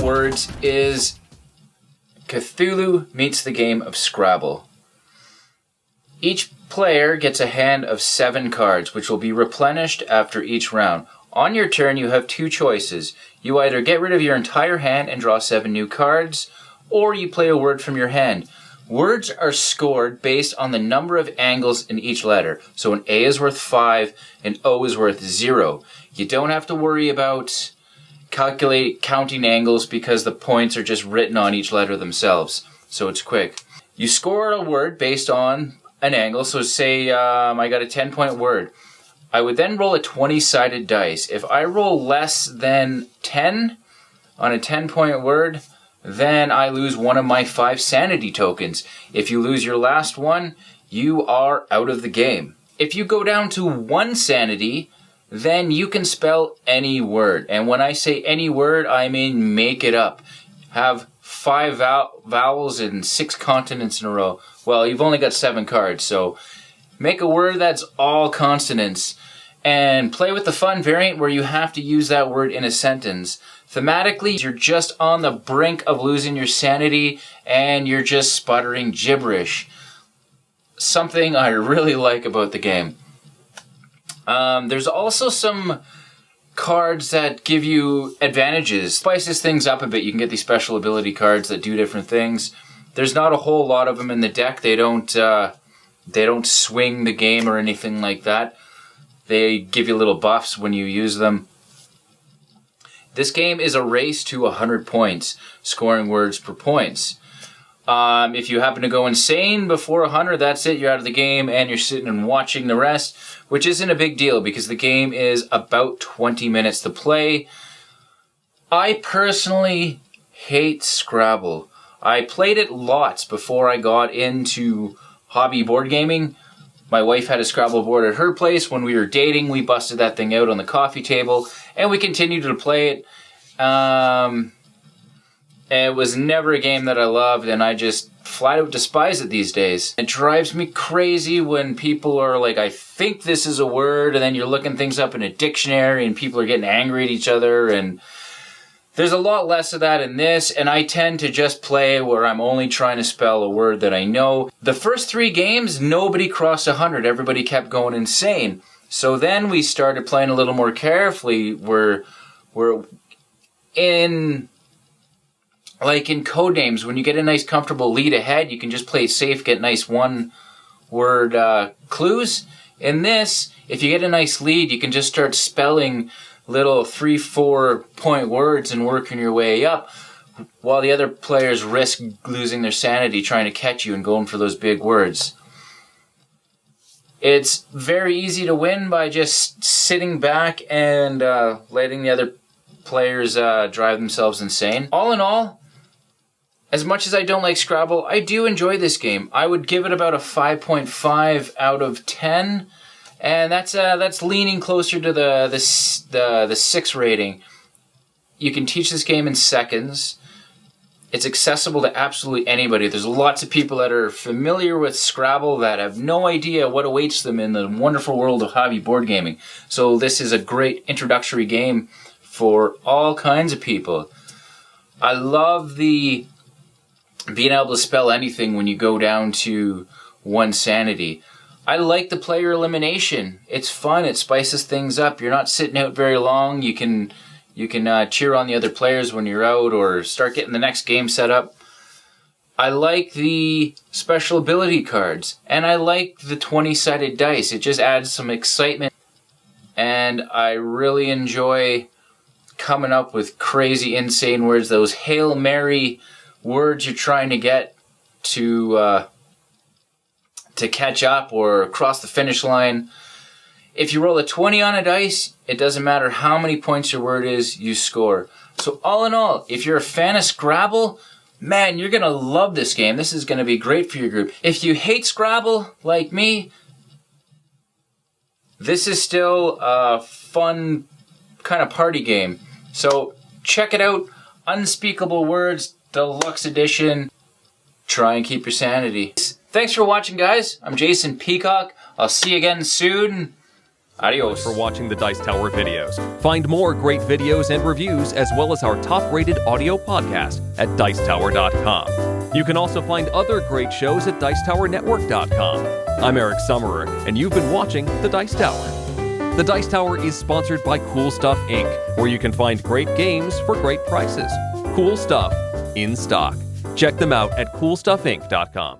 words is Cthulhu meets the game of Scrabble. Each player gets a hand of 7 cards, which will be replenished after each round. On your turn, you have 2 choices. You either get rid of your entire hand and draw 7 new cards, or you play a word from your hand. Words are scored based on the number of angles in each letter. So an A is worth 5, an O is worth 0. You don't have to worry about counting angles because the points are just written on each letter themselves. So it's quick. You score a word based on an angle. So say I got a 10-point word. I would then roll a 20-sided dice. If I roll less than 10 on a 10-point word, then I lose one of my 5 sanity tokens. If you lose your last one, you are out of the game. If you go down to 1 sanity, then you can spell any word. And when I say any word, I mean make it up. Have 5 vowels and 6 consonants in a row. Well, you've only got 7 cards, so make a word that's all consonants. And play with the fun variant where you have to use that word in a sentence. Thematically, you're just on the brink of losing your sanity and you're just sputtering gibberish. Something I really like about the game. There's also some cards that give you advantages. Spices things up a bit. You can get these special ability cards that do different things. There's not a whole lot of them in the deck. They don't swing the game or anything like that. They give you little buffs when you use them. This game is a race to 100 points, scoring words per points. If you happen to go insane before 100, that's it. You're out of the game and you're sitting and watching the rest, which isn't a big deal because the game is about 20 minutes to play. I personally hate Scrabble. I played it lots before I got into hobby board gaming. My wife had a Scrabble board at her place. When we were dating, we busted that thing out on the coffee table, and we continued to play it. It was never a game that I loved, and I just flat out despise it these days. It drives me crazy when people are like, I think this is a word, and then you're looking things up in a dictionary, and people are getting angry at each other, and there's a lot less of that in this, and I tend to just play where I'm only trying to spell a word that I know. The first 3 games, nobody crossed 100. Everybody kept going insane. So then we started playing a little more carefully. We're in Codenames, when you get a nice comfortable lead ahead, you can just play it safe, get nice one-word clues. In this, if you get a nice lead, you can just start spelling little 3-4 point words and working your way up while the other players risk losing their sanity trying to catch you and going for those big words. It's very easy to win by just sitting back and letting the other players drive themselves insane. All in all, as much as I don't like Scrabble, I do enjoy this game. I would give it about a 5.5 out of 10. And that's leaning closer to the 6 rating. You can teach this game in seconds. It's accessible to absolutely anybody. There's lots of people that are familiar with Scrabble that have no idea what awaits them in the wonderful world of hobby board gaming. So this is a great introductory game for all kinds of people. I love the being able to spell anything when you go down to 1 sanity. I like the player elimination. It's fun. It spices things up. You're not sitting out very long. You can cheer on the other players when you're out or start getting the next game set up. I like the special ability cards. And I like the 20-sided dice. It just adds some excitement. And I really enjoy coming up with crazy, insane words. Those Hail Mary words you're trying to get to catch up or cross the finish line. If you roll a 20 on a dice, it doesn't matter how many points your word is, you score. So all in all, if you're a fan of Scrabble, man, you're going to love this game. This is going to be great for your group. If you hate Scrabble, like me, this is still a fun kind of party game. So check it out. Unspeakable Words, Deluxe Edition. Try and keep your sanity. Thanks for watching, guys. I'm Jason Peacock. I'll see you again soon. Adios. For watching the Dice Tower videos. Find more great videos and reviews as well as our top-rated audio podcast at Dicetower.com. You can also find other great shows at Dicetowernetwork.com. I'm Eric Summerer, and you've been watching The Dice Tower. The Dice Tower is sponsored by Cool Stuff Inc., where you can find great games for great prices. Cool stuff in stock. Check them out at CoolStuffInc.com.